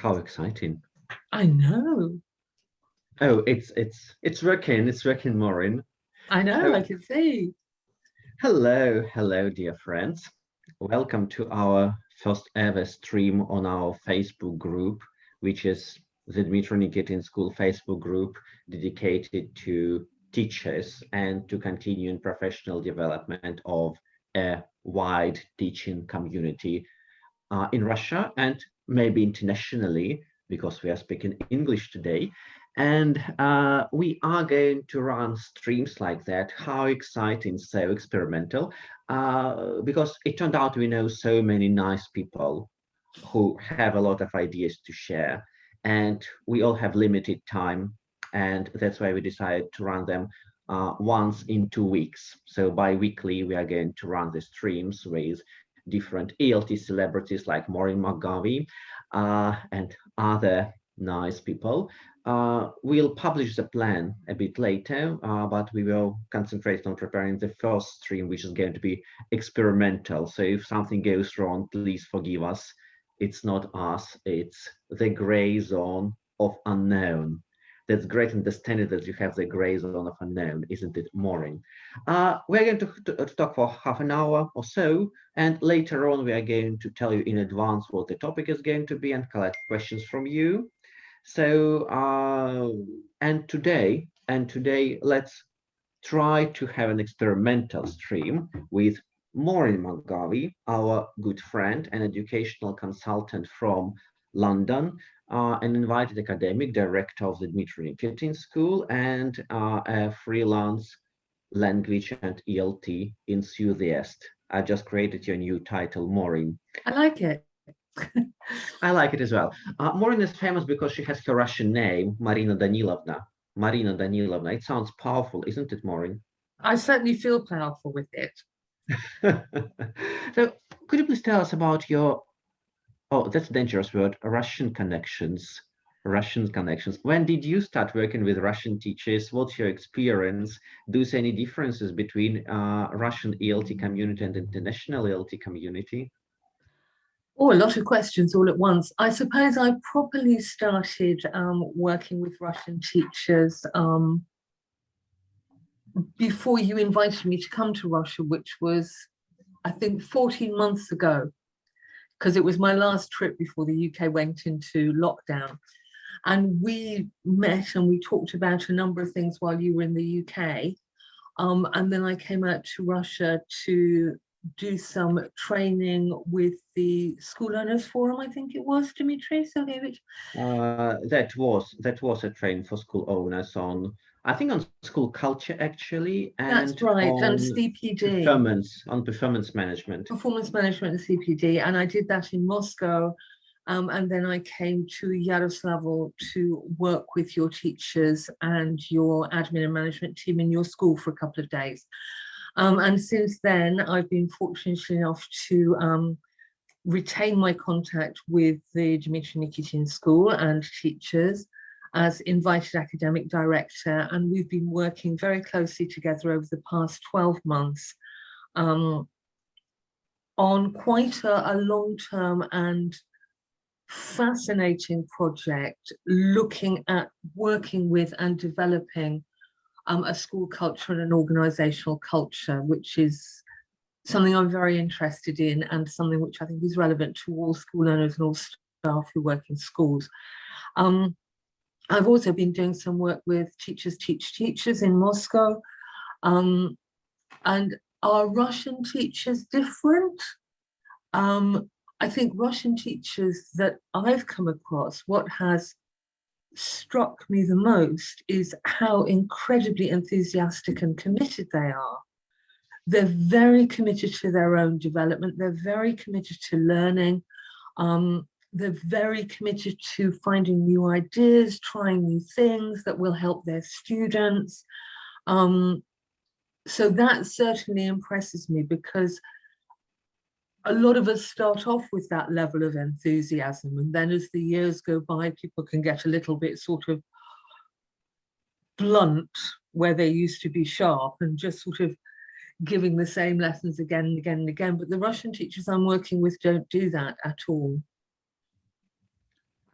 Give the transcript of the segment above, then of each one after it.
How exciting. I know. Oh, it's working, Maureen. I know, So I can see. hello, dear friends. Welcome to our first ever stream on our Facebook group, which is the Dmitry Nikitin School Facebook group dedicated to teachers and to continuing professional development of a wide teaching community in Russia and maybe internationally, because we are speaking English today. And we are going to run streams like that. How exciting, so experimental, because it turned out we know so many nice people who have a lot of ideas to share. And we all have limited time. And that's why we decided to run them once in 2 weeks. So bi-weekly, we are going to run the streams with different ELT celebrities like Maureen McGarvey and other nice people. We'll publish the plan a bit later, but we will concentrate on preparing the first stream, which is going to be experimental. So if something goes wrong, please forgive us. It's not us, it's the gray zone of unknown. That's great understanding that you have the gray zone of unknown, isn't it, Maureen? We're going to talk for half an hour or so, and later on we are going to tell you in advance what the topic is going to be and collect questions from you. So, and today, let's try to have an experimental stream with Maureen McGarvey, our good friend and educational consultant from London, an invited academic director of the Dmitry Nikitin School, and a freelance language and ELT enthusiast. I just created your new title, Maureen. I like it. I like it as well. Maureen is famous because she has her Russian name, Marina Danilovna. Marina Danilovna. It sounds powerful, isn't it, Maureen? I certainly feel powerful with it. So, could you please tell us about your, oh, that's a dangerous word, Russian connections. Russian connections. When did you start working with Russian teachers? What's your experience? Do you see any differences between Russian ELT community and international ELT community? Oh, a lot of questions all at once. I suppose I properly started working with Russian teachers before you invited me to come to Russia, which was, I think, 14 months ago, because it was my last trip before the UK went into lockdown. And we met and we talked about a number of things while you were in the UK. And then I came out to Russia to do some training with the School Owners Forum, I think it was, Dmitry Sergeyevich. That was a training for school owners on, I think, on school culture actually, and that's right, on and CPD. Performance management. Performance management and CPD, and I did that in Moscow. And then I came to Yaroslavl to work with your teachers and your admin and management team in your school for a couple of days. And since then, I've been fortunate enough to retain my contact with the Dmitry Nikitin School and teachers as invited academic director. And we've been working very closely together over the past 12 months on quite a long-term and fascinating project looking at working with and developing a school culture and an organisational culture, which is something I'm very interested in and something which I think is relevant to all school owners and all staff who work in schools. I've also been doing some work with Teachers Teach Teachers in Moscow. And are Russian teachers different? I think Russian teachers that I've come across, what has struck me the most is how incredibly enthusiastic and committed they are. They're very committed to their own development. They're very committed to learning. They're very committed to finding new ideas, trying new things that will help their students. So that certainly impresses me, because a lot of us start off with that level of enthusiasm, and then as the years go by, people can get a little bit sort of blunt where they used to be sharp and just sort of giving the same lessons again and again and again. But the Russian teachers I'm working with don't do that at all.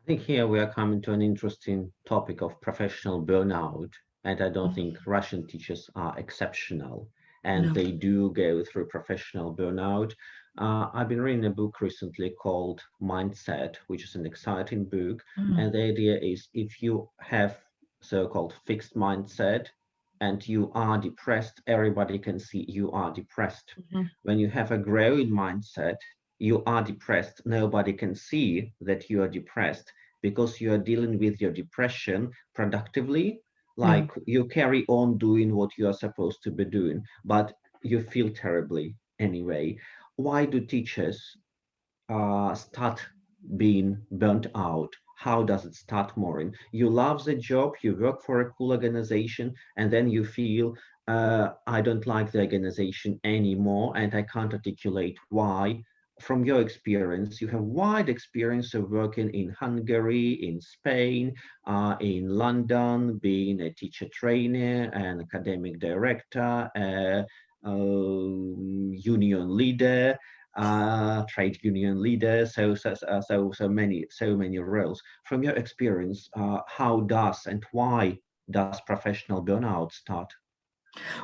think here we are coming to an interesting topic of professional burnout, and I don't think Russian teachers are exceptional, and No. they do go through professional burnout. I've been reading a book recently called Mindset, which is an exciting book, Mm. and the idea is if you have so-called fixed mindset and you are depressed, everybody can see you are depressed. Mhm. When you have a growing mindset, you are depressed, nobody can see that you are depressed because you are dealing with your depression productively, Yeah. like you carry on doing what you are supposed to be doing, but you feel terribly anyway. Why do teachers start being burnt out? How does it start, Maureen? You love the job, you work for a cool organization, and then you feel, I don't like the organization anymore, and I can't articulate why. From your experience, you have wide experience of working in Hungary, in Spain, in London, being a teacher trainer, an academic director, a union leader, trade union leader, so many roles. From your experience, how does and why does professional burnout start?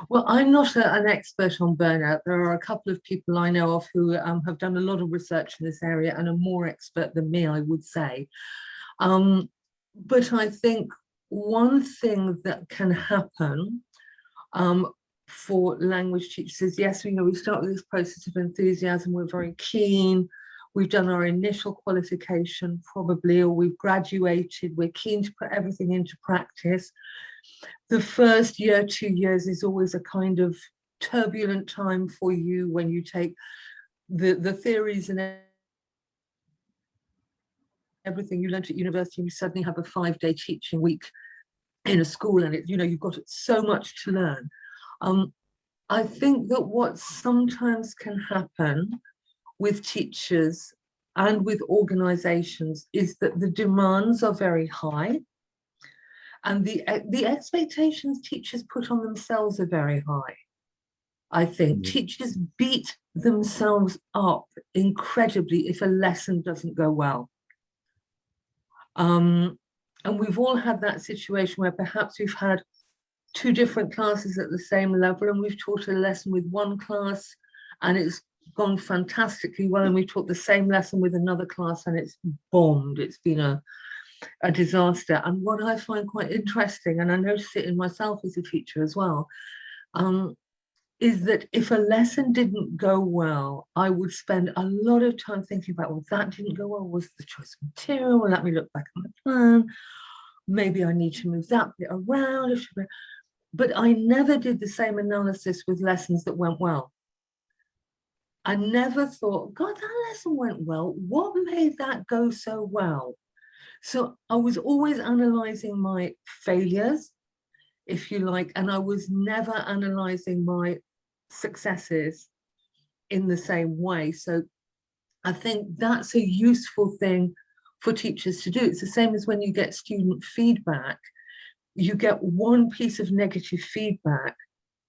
Well, I'm not an expert on burnout. There are a couple of people I know of who have done a lot of research in this area and are more expert than me, I would say. But I think one thing that can happen um, for language teachers is, yes, we start with this process of enthusiasm. We're very keen. We've done our initial qualification probably, or we've graduated. We're keen to put everything into practice. The first year, 2 years is always a kind of turbulent time for you when you take the theories and everything you learned at university, and you suddenly have a 5-day teaching week in a school, and you've got so much to learn. I think that what sometimes can happen with teachers and with organizations is that the demands are very high, and the expectations teachers put on themselves are very high. I think Mm. teachers beat themselves up incredibly if a lesson doesn't go well. And we've all had that situation where perhaps we've had two different classes at the same level, and we've taught a lesson with one class and it's gone fantastically well, and we've taught the same lesson with another class and it's bombed. It's been a disaster. And what I find quite interesting, and I notice it in myself as a teacher as well, is that if a lesson didn't go well, I would spend a lot of time thinking about, well, that didn't go well. Was the choice of material? Well, let me look back at my plan. Maybe I need to move that bit around. But I never did the same analysis with lessons that went well. I never thought, God, that lesson went well. What made that go so well? So I was always analyzing my failures, if you like, and I was never analyzing my successes in the same way. So I think that's a useful thing for teachers to do. It's the same as when you get student feedback. You get one piece of negative feedback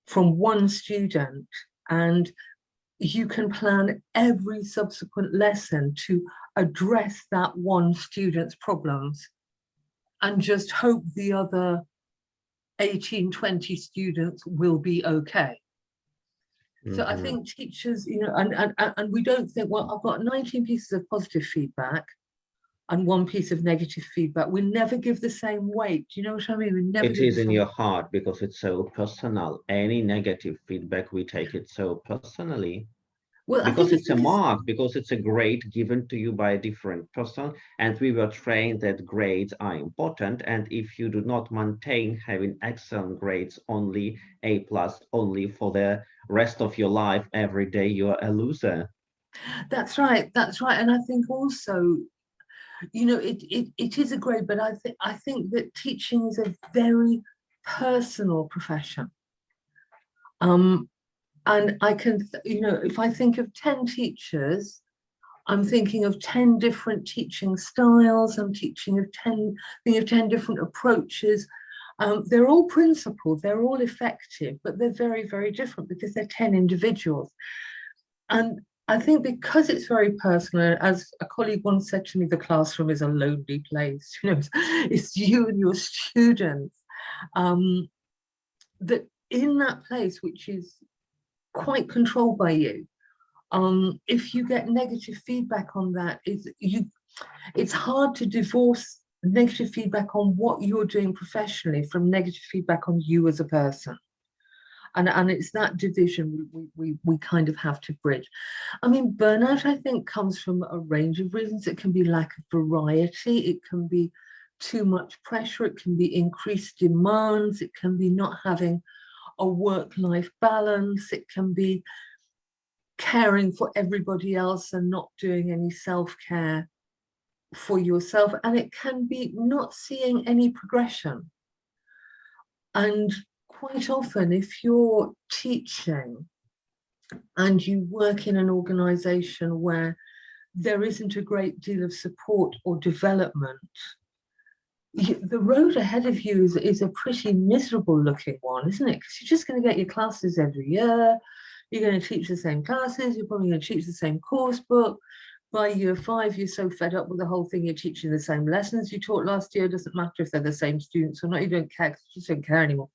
from one student, and you can plan every subsequent lesson to address that one student's problems and just hope the other 18, 20 students will be okay. So I think teachers, and we don't think, well, I've got 19 pieces of positive feedback and one piece of negative feedback. We never give the same weight. Do you know what I mean? We never It give the is in same. your heart because it's so personal. Any negative feedback, we take it so personally Well, I because think it's it's a because, mark, because it's a grade given to you by a different person. And we were trained that grades are important. And if you do not maintain having excellent grades, only A plus, only for the rest of your life, every day, you're a loser. that's right, that's right. And I think also, it is a grade, but I think that teaching is a very personal profession. And I can, if I think of 10 teachers, I'm thinking of 10 different teaching styles. I'm thinking of 10 different approaches. They're all principled, they're all effective, but they're very, very different because they're 10 individuals. And I think because it's very personal, as a colleague once said to me, the classroom is a lonely place. You know, it's you and your students. That in that place, which is quite controlled by you, if you get negative feedback on that, it's hard to divorce negative feedback on what you're doing professionally from negative feedback on you as a person. And it's that division we kind of have to bridge. I mean, burnout, I think, comes from a range of reasons. It can be lack of variety. It can be too much pressure. It can be increased demands. It can be not having a work-life balance. It can be caring for everybody else and not doing any self-care for yourself. And it can be not seeing any progression. And quite often, if you're teaching and you work in an organization where there isn't a great deal of support or development, the road ahead of you is a pretty miserable looking one, isn't it? Because you're just going to get your classes every year. You're going to teach the same classes. You're probably going to teach the same course book. By year 5, you're so fed up with the whole thing, you're teaching the same lessons you taught last year. It doesn't matter if they're the same students or not. You don't care, because you just don't care anymore.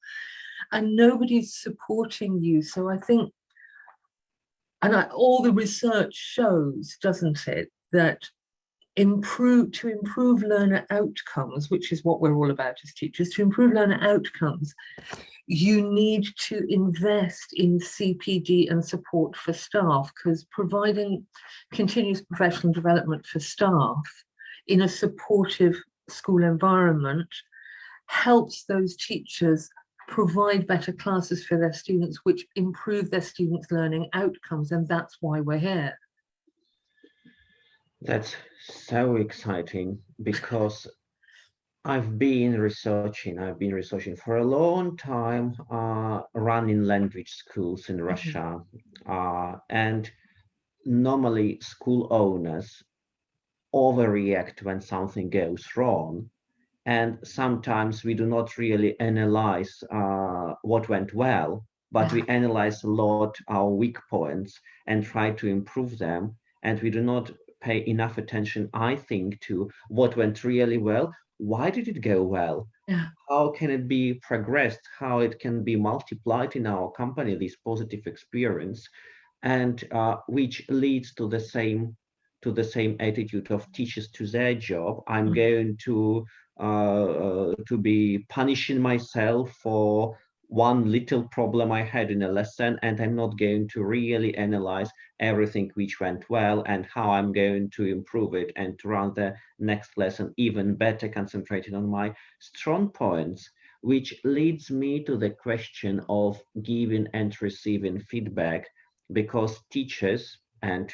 And nobody's supporting you. So I think, all the research shows, doesn't it, that to improve learner outcomes, which is what we're all about as teachers, to improve learner outcomes, you need to invest in CPD and support for staff, because providing continuous professional development for staff in a supportive school environment helps those teachers provide better classes for their students, which improve their students' learning outcomes. And that's why we're here. That's so exciting, because I've been researching for a long time, running language schools in Russia, and normally school owners overreact when something goes wrong. And sometimes we do not really analyze what went well, but we analyze a lot our weak points and try to improve them. And we do not pay enough attention, I think, to what went really well. Why did it go well? Yeah. How can it be progressed? How it can be multiplied in our company, this positive experience, and which leads to the same attitude of teachers to their job. I'm going to be punishing myself for one little problem I had in a lesson, and I'm not going to really analyze everything which went well and how I'm going to improve it and to run the next lesson even better, concentrating on my strong points, which leads me to the question of giving and receiving feedback, because teachers and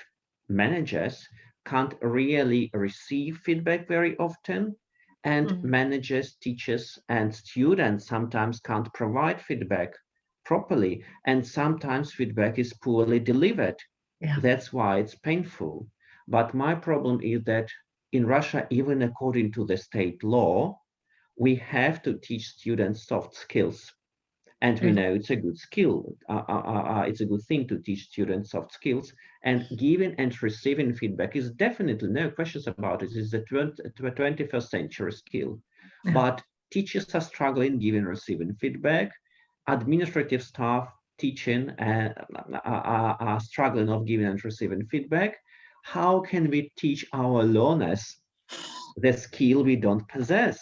managers can't really receive feedback very often, and managers, teachers, and students sometimes can't provide feedback properly, and sometimes feedback is poorly delivered. Yeah. That's why it's painful. But my problem is that in Russia, even according to the state law, we have to teach students soft skills. And we know it's a good skill. It's a good thing to teach students soft skills. And giving and receiving feedback is definitely, no questions about it, is the 21st century skill. Yeah. But teachers are struggling giving and receiving feedback. Administrative staff teaching are struggling of giving and receiving feedback. How can we teach our learners the skill we don't possess?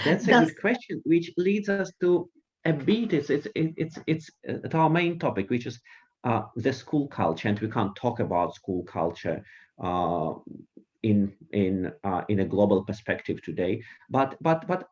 That's a good question, which leads us to a bit. It's our main topic, which is the school culture, and we can't talk about school culture in a global perspective today. But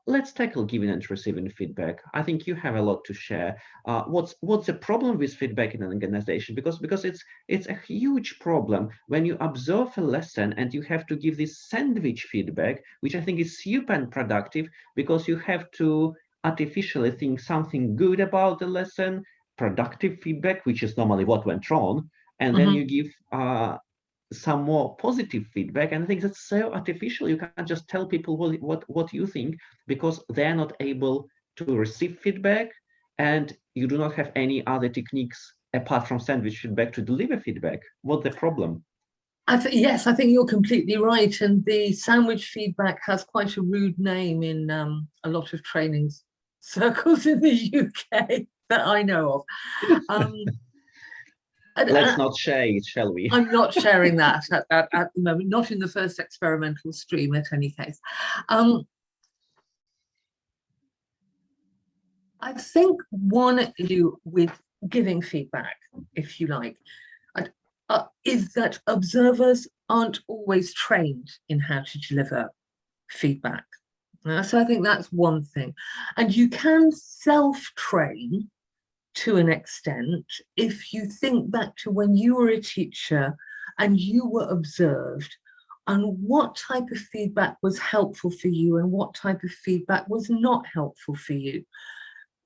let's tackle giving and receiving feedback. I think you have a lot to share. What's the problem with feedback in an organization? Because it's a huge problem when you observe a lesson and you have to give this sandwich feedback, which I think is super unproductive, because you have to artificially think something good about the lesson, productive feedback, which is normally what went wrong, and then you give some more positive feedback. And I think that's so artificial. You can't just tell people what you think, because they're not able to receive feedback, and you do not have any other techniques apart from sandwich feedback, to deliver feedback? What's the problem? Yes, I think you're completely right. And the sandwich feedback has quite a rude name in a lot of training circles in the UK that I know of. Let's not share it, shall we? I'm not sharing that at the moment, not in the first experimental stream, at any case. I think one issue with giving feedback, if you like, is that observers aren't always trained in how to deliver feedback. So I think that's one thing. And you can self-train to an extent if you think back to when you were a teacher and you were observed, and what type of feedback was helpful for you and what type of feedback was not helpful for you.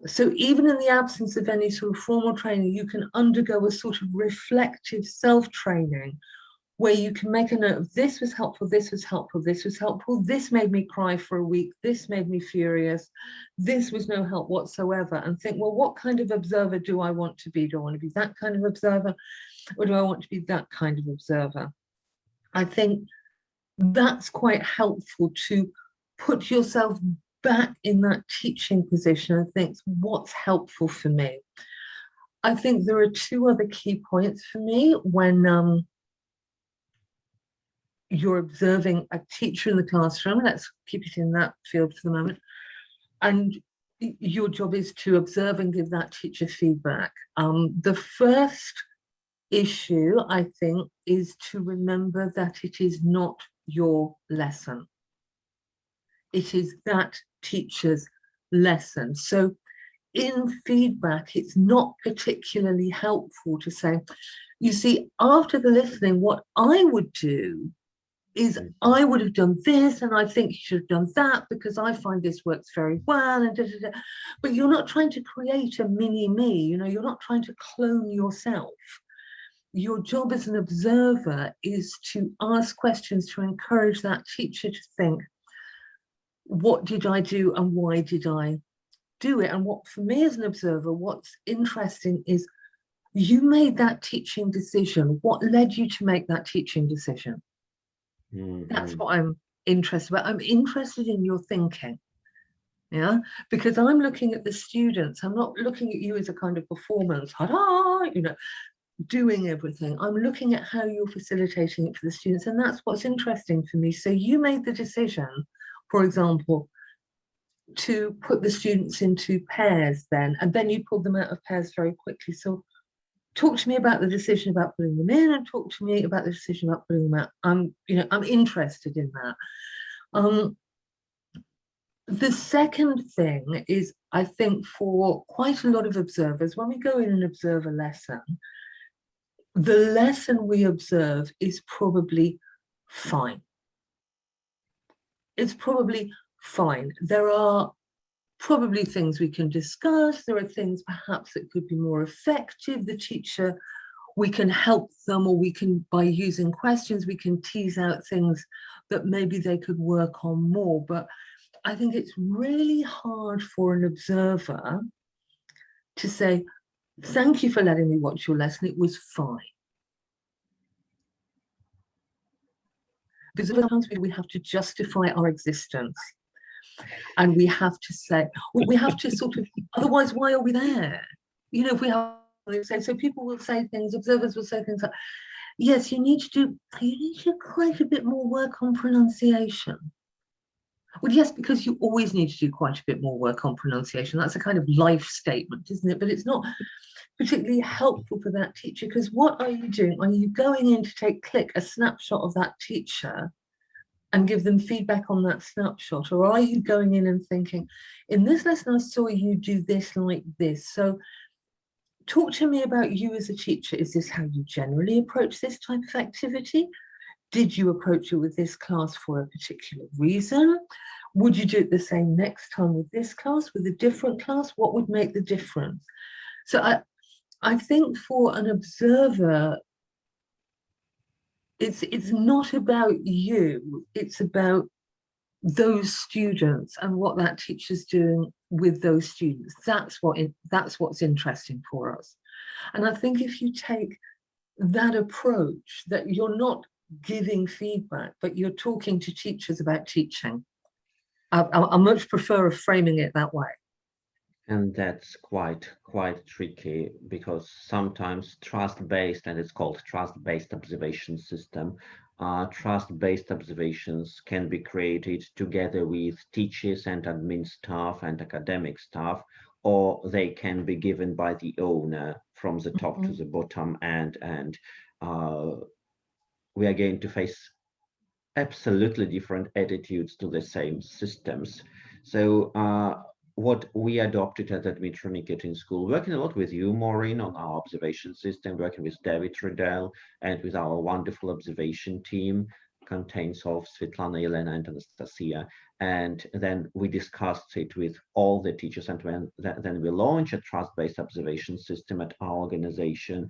So even in the absence of any sort of formal training, you can undergo a sort of reflective self-training where you can make a note of this was helpful, this was helpful, this was helpful, this made me cry for a week, this made me furious, this was no help whatsoever, and think, well, what kind of observer do I want to be? Do I want to be that kind of observer, or do I want to be that kind of observer? I think that's quite helpful to put yourself back in that teaching position and think, what's helpful for me? I think there are two other key points for me when you're observing a teacher in the classroom. Let's keep it in that field for the moment. And your job is to observe and give that teacher feedback. The first issue, I think, is to remember that it is not your lesson. It is that teacher's lesson. So in feedback, it's not particularly helpful to say, you see, after the listening, what I would do is I would have done this, and I think you should have done that because I find this works very well, and da, da, da. But you're not trying to create a mini me, you know, you're not trying to clone yourself. Your job as an observer is to ask questions to encourage that teacher to think, what did I do and why did I do it? And what, for me as an observer, what's interesting is you made that teaching decision. What led you to make that teaching decision? That's what I'm interested about. I'm interested in your thinking, yeah, because I'm looking at the students. I'm not looking at you as a kind of performance, you know, doing everything. I'm looking at how you're facilitating it for the students, and that's what's interesting for me. So you made the decision, for example, to put the students into pairs then, and then you pulled them out of pairs very quickly. So talk to me about the decision about putting them in, and talk to me about the decision about putting them out. I'm interested in that. The second thing is, I think for quite a lot of observers, when we go in and observe a lesson, the lesson we observe is probably fine. It's probably fine. There are probably things we can discuss. There are things perhaps that could be more effective. The teacher, we can help them, or we can, by using questions, we can tease out things that maybe they could work on more. But I think it's really hard for an observer to say, thank you for letting me watch your lesson, it was fine. Because sometimes we have to justify our existence. And we have to say, we have to sort of, otherwise, why are we there? You know, if we have to say, so people will say things, observers will say things like, yes, you need to do quite a bit more work on pronunciation. Well, yes, because you always need to do quite a bit more work on pronunciation. That's a kind of life statement, isn't it? But it's not particularly helpful for that teacher, because what are you doing? Are you going in to take a snapshot of that teacher and give them feedback on that snapshot? Or are you going in and thinking, in this lesson I saw you do this like this, so talk to me about you as a teacher. Is this how you generally approach this type of activity? Did you approach it with this class for a particular reason? Would you do it the same next time with this class, with a different class? What would make the difference? So I think for an observer, it's not about you, it's about those students and what that teacher's doing with those students. That's what's interesting for us. And I think if you take that approach, that you're not giving feedback, but you're talking to teachers about teaching, I much prefer framing it that way. And that's quite tricky, because sometimes trust-based, and it's called trust-based observation system, trust-based observations can be created together with teachers and admin staff and academic staff, or they can be given by the owner from the top to the bottom, and we are going to face absolutely different attitudes to the same systems. So what we adopted at the Dmitry Nikitin School, working a lot with you, Maureen, on our observation system, working with David Riddell and with our wonderful observation team, contains of Svetlana, Elena, and Anastasia. And then we discussed it with all the teachers, and then we launched a trust-based observation system at our organization.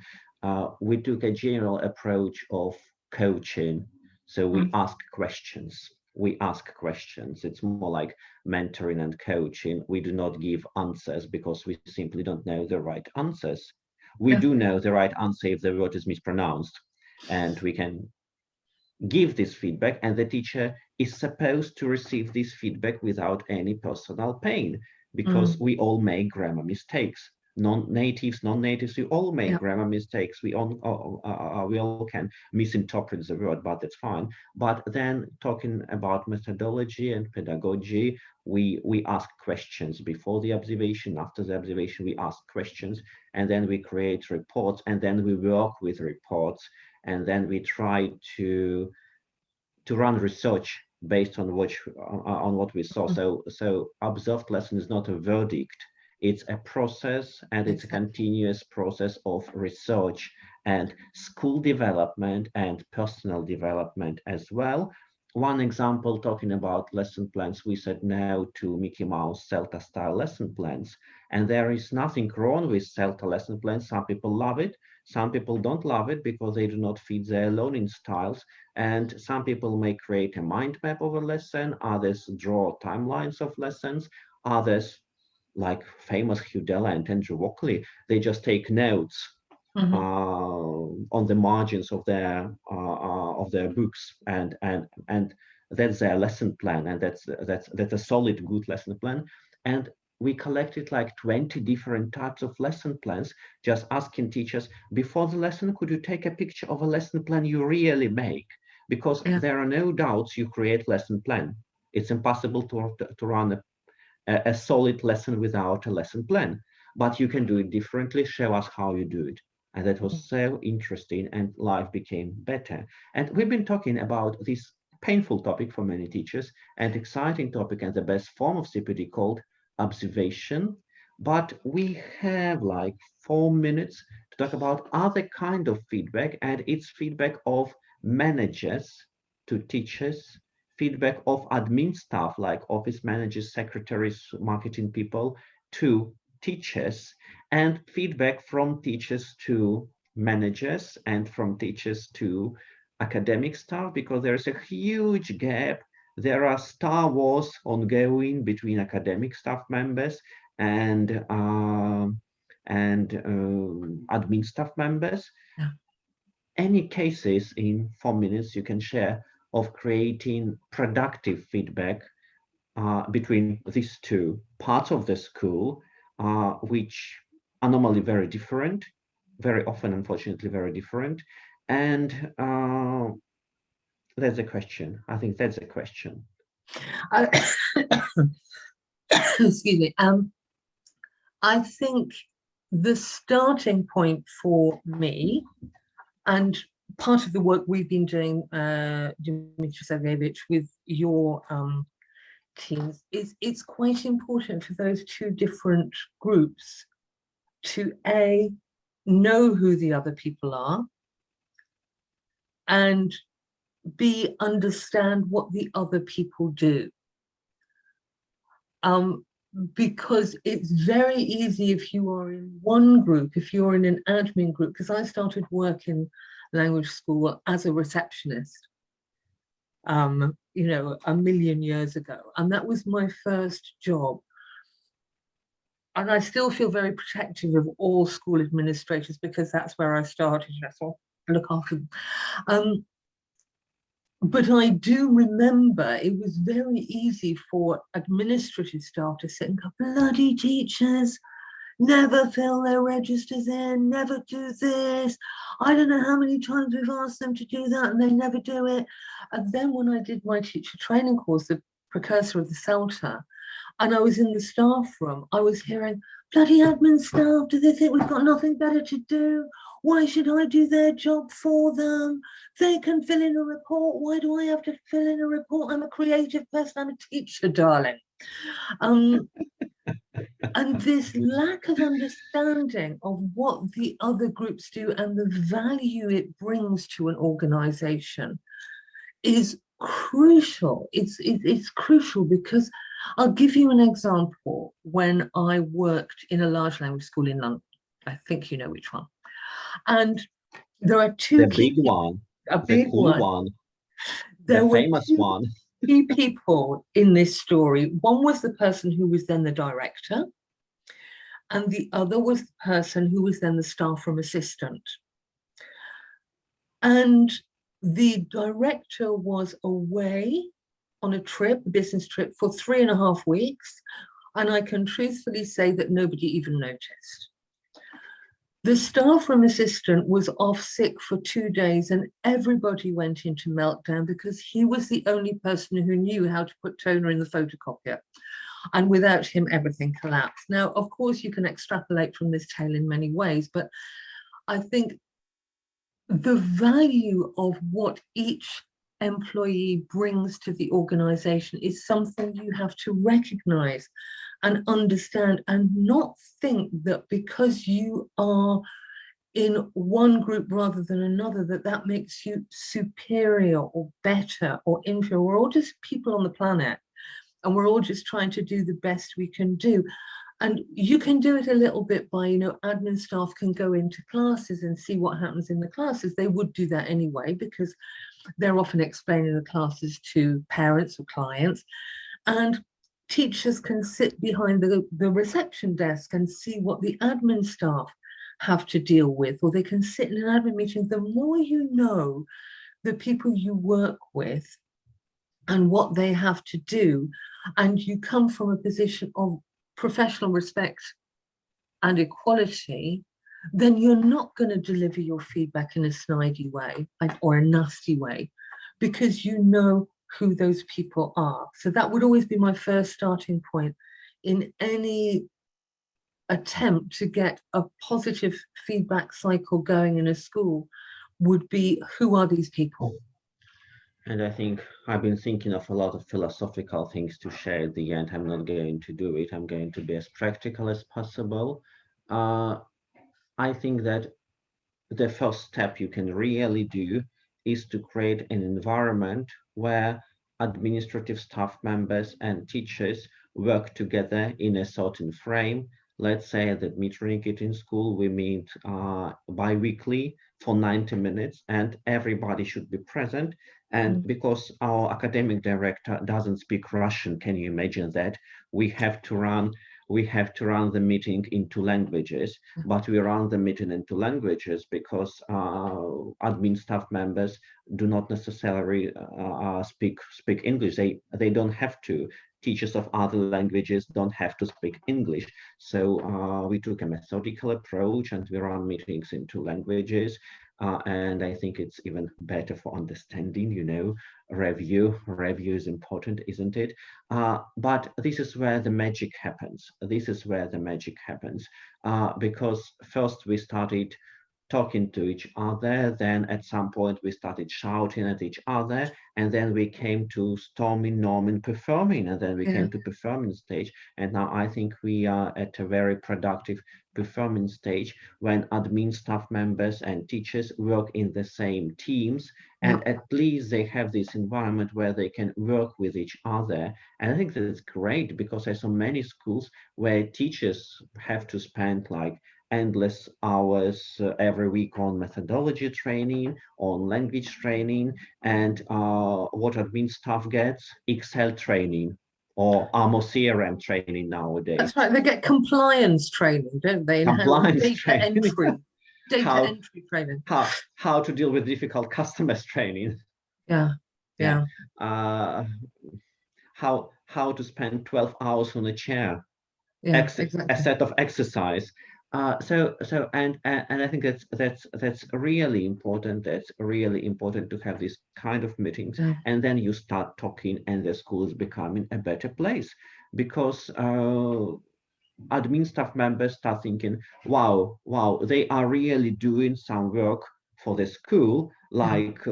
We took a general approach of coaching. So we ask questions. We ask questions. It's more like mentoring and coaching. We do not give answers because we simply don't know the right answers. We do know the right answer if the word is mispronounced, and we can give this feedback, and the teacher is supposed to receive this feedback without any personal pain, because we all make grammar mistakes. Non-natives, we all make grammar mistakes. We all can misinterpret the word, but that's fine. But then talking about methodology and pedagogy, we ask questions before the observation, after the observation, we ask questions, and then we create reports, and then we work with reports, and then we try to run research based on what we saw. So observed lesson is not a verdict. It's a process, and it's a continuous process of research and school development and personal development as well. One example, talking about lesson plans, we said no to Mickey Mouse CELTA style lesson plans. And there is nothing wrong with CELTA lesson plans. Some people love it. Some people don't love it because they do not fit their learning styles. And some people may create a mind map of a lesson. Others draw timelines of lessons. Others, like famous Hugh Della and Andrew Walkley, they just take notes on the margins of their books, and that's their lesson plan, and that's a solid, good lesson plan. And we collected like 20 different types of lesson plans, just asking teachers before the lesson, could you take a picture of a lesson plan you really make? Because there are no doubts you create lesson plan. It's impossible to run a solid lesson without a lesson plan, but you can do it differently. Show us how you do it. And that was so interesting, and life became better. And we've been talking about this painful topic for many teachers, and exciting topic, and the best form of CPD called observation. But we have like 4 minutes to talk about other kind of feedback, and it's feedback of managers to teachers, feedback of admin staff like office managers, secretaries, marketing people to teachers, and feedback from teachers to managers, and from teachers to academic staff, because there's a huge gap. There are Star Wars ongoing between academic staff members and admin staff members. Any cases in 4 minutes you can share of creating productive feedback between these two parts of the school, which are normally very different, very often, unfortunately, very different. And that's a question. I think that's a question. Excuse me. I think the starting point for me, and part of the work we've been doing, Dmitry Sergeyevich, with your teams, is it's quite important for those two different groups to know who the other people are, and B, understand what the other people do. Because it's very easy if you are in one group, if you're in an admin group, because I started work in language school as a receptionist. you know, a million years ago. And that was my first job. And I still feel very protective of all school administrators because that's where I started. So I look after them. But I do remember it was very easy for administrative staff to sit and go, bloody teachers, never fill their registers in, never do this. I don't know how many times we've asked them to do that and they never do it. And then when I did my teacher training course, the precursor of the CELTA, and I was in the staff room, I was hearing, bloody admin staff, do they think we've got nothing better to do? Why should I do their job for them? They can fill in a report. Why do I have to fill in a report? I'm a creative person. I'm a teacher, darling. And this lack of understanding of what the other groups do and the value it brings to an organization is crucial. It's crucial because I'll give you an example. When I worked in a large language school in London, I think you know which one. And there are two The big one, the cool one, the famous one. Key people in this story. One was the person who was then the director, and the other was the person who was then the staff room assistant. And the director was away on a trip, a business trip, for 3.5 weeks. And I can truthfully say that nobody even noticed. The staff room assistant was off sick for 2 days and everybody went into meltdown because he was the only person who knew how to put toner in the photocopier. And without him, everything collapsed. Now, of course, you can extrapolate from this tale in many ways, but I think the value of what each employee brings to the organization is something you have to recognize and understand, and not think that because you are in one group rather than another, that makes you superior or better or inferior. We're all just people on the planet, and we're all just trying to do the best we can do. And you can do it a little bit by, you know, admin staff can go into classes and see what happens in the classes. They would do that anyway, because they're often explaining the classes to parents or clients. And teachers can sit behind the reception desk and see what the admin staff have to deal with, or they can sit in an admin meeting. The more you know the people you work with and what they have to do, and you come from a position of professional respect and equality, then you're not going to deliver your feedback in a snidey way or a nasty way, because you know who those people are. So that would always be my first starting point in any attempt to get a positive feedback cycle going in a school, would be, who are these people? And I think I've been thinking of a lot of philosophical things to share at the end. I'm not going to do it. I'm going to be as practical as possible. I think that the first step you can really do is to create an environment where administrative staff members and teachers work together in a certain frame. Let's say that Metronik in school, we meet bi-weekly for 90 minutes and everybody should be present. And because our academic director doesn't speak Russian, can you imagine that? We have to run the meeting in 2 languages, but we run the meeting in 2 languages because admin staff members do not necessarily speak English. They don't have to. Teachers of other languages don't have to speak English. So we took a methodical approach and we run meetings in 2 languages. And I think it's even better for understanding, you know, review is important, isn't it? But this is where the magic happens. This is where the magic happens, because first we started talking to each other, then at some point we started shouting at each other, and then we came to storming, norming, performing, and then we came to performing stage. And now I think we are at a very productive performing stage when admin staff members and teachers work in the same teams, and at least they have this environment where they can work with each other. And I think that's great, because I saw many schools where teachers have to spend like endless hours every week on methodology training, on language training, and what admin staff gets, Excel training or AMO CRM training nowadays. That's right. They get compliance training, don't they? And Compliance data training. entry, data How- entry training. How to deal with difficult customers training. Yeah. How to spend 12 hours on a chair. Yeah, A exactly. set of exercise. And I think that's really important. That's really important to have these kind of meetings, and then you start talking, and the school is becoming a better place, because admin staff members start thinking, wow, they are really doing some work for the school, like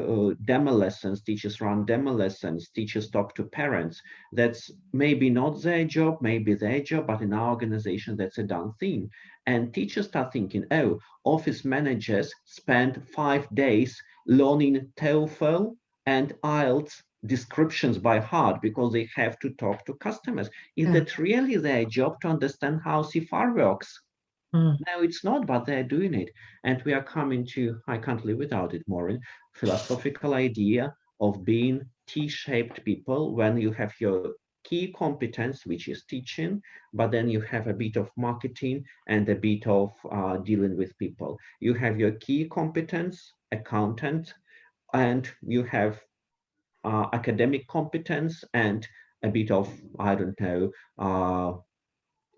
demo lessons, teachers run demo lessons, teachers talk to parents. That's maybe not their job, maybe their job, but in our organization, that's a done thing. And teachers start thinking, oh, office managers spend 5 days learning TOEFL and IELTS descriptions by heart because they have to talk to customers. Is that really their job to understand how CFR works? No, it's not, but they're doing it. And we are coming to, I can't live without it, Maureen, philosophical idea of being T-shaped people when you have your key competence, which is teaching, but then you have a bit of marketing and a bit of dealing with people. You have your key competence, accountant, and you have academic competence and a bit of, I don't know,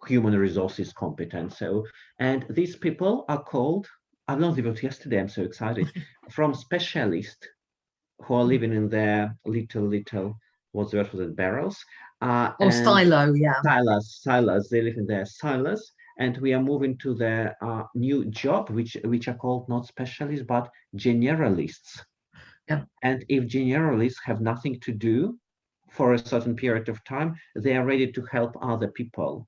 human resources competence. So, and these people are called, I learned about yesterday, I'm so excited, from specialists who are living in their little, what's the word for that, barrels? Or silo, yeah. Silos, they live in their silos. And we are moving to the new job, which are called not specialists, but generalists. Yeah. And if generalists have nothing to do for a certain period of time, they are ready to help other people.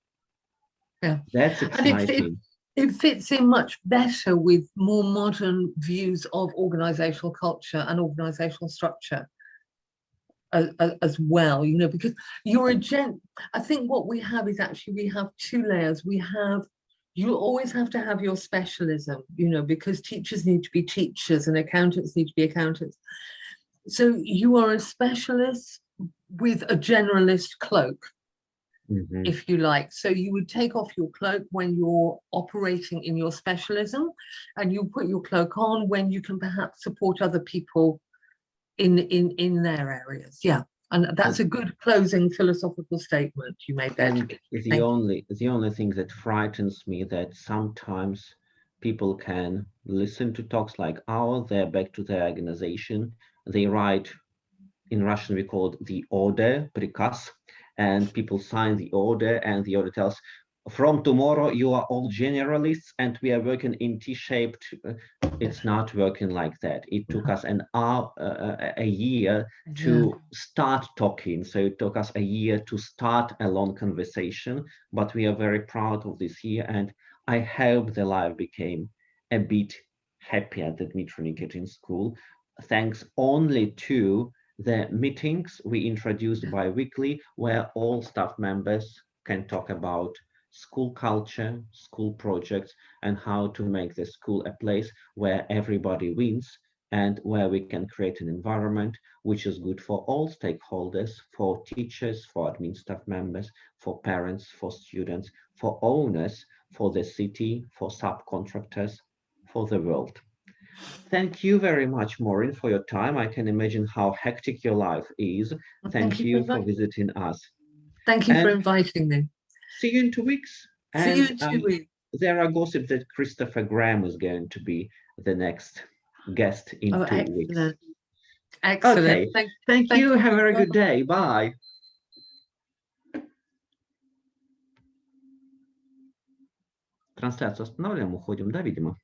Yeah, that's exciting. And it fits in much better with more modern views of organizational culture and organizational structure as well, you know, because you're I think what we have is actually we have two layers. You always have to have your specialism, you know, because teachers need to be teachers and accountants need to be accountants. So you are a specialist with a generalist cloak, if you like. So you would take off your cloak when you're operating in your specialism, and you put your cloak on when you can perhaps support other people in their areas. Yeah. And that's a good closing philosophical statement you made there. And the only thing that frightens me that sometimes people can listen to talks like ours, they're back to their organization, they write, in Russian we call it the order, prikaz, and people sign the order, and the order tells, from tomorrow you are all generalists and we are working in T-shaped. It's not working like that. It took us a year to start talking. So it took us a year to start a long conversation, but we are very proud of this year. And I hope the life became a bit happier at the Dmitry Nikitin School, thanks only to the meetings we introduced bi-weekly, where all staff members can talk about school culture, school projects, and how to make the school a place where everybody wins and where we can create an environment which is good for all stakeholders, for teachers, for admin staff members, for parents, for students, for owners, for the city, for subcontractors, for the world. Thank you very much, Maureen, for your time. I can imagine how hectic your life is. Thank you for visiting us. Thank you for inviting me. See you in 2 weeks. See you in 2 weeks. There are gossip that Christopher Graham is going to be the next guest in 2 weeks. Excellent. Okay. Thank you. Have a very good day. Bye. Трансляцию останавливаем, уходим, да, видимо?